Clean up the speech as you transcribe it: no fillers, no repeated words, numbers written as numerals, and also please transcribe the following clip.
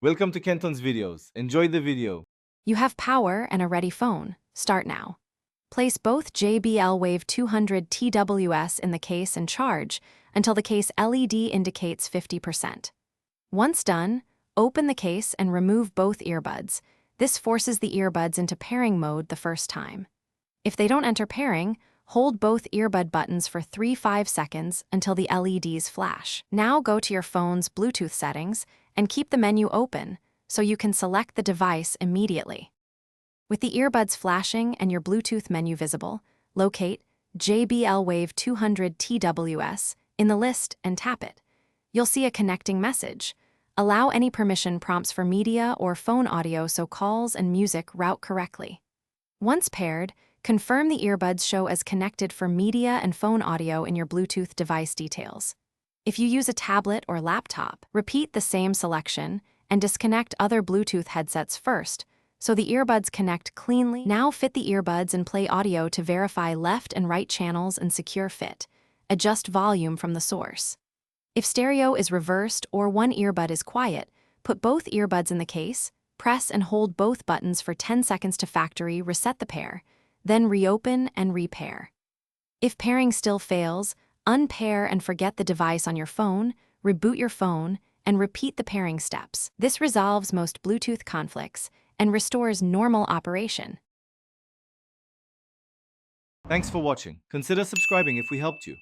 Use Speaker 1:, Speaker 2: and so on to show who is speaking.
Speaker 1: Welcome to Kenton's videos. Enjoy the video.
Speaker 2: You have power and a ready phone. Start now. Place both JBL Wave 200 TWS in the case and charge until the case LED indicates 50%. Once done, open the case and remove both earbuds. This forces the earbuds into pairing mode the first time. If they don't enter pairing, hold both earbud buttons for 3-5 seconds until the LEDs flash. Now go to your phone's Bluetooth settings and keep the menu open so you can select the device immediately. With the earbuds flashing and your Bluetooth menu visible, locate JBL Wave 200 TWS in the list and tap it. You'll see a connecting message. Allow any permission prompts for media or phone audio so calls and music route correctly. Once paired, confirm the earbuds show as connected for media and phone audio in your Bluetooth device details. If you use a tablet or laptop, repeat the same selection and disconnect other Bluetooth headsets first so the earbuds connect cleanly. Now fit the earbuds and play audio to verify left and right channels and secure fit. Adjust volume from the source. If stereo is reversed or one earbud is quiet, put both earbuds in the case, press and hold both buttons for 10 seconds to factory reset the pair, then reopen and repair. If pairing still fails, unpair and forget the device on your phone, reboot your phone, and repeat the pairing steps. This resolves most Bluetooth conflicts and restores normal operation.
Speaker 1: Thanks for watching. Consider subscribing if we helped you.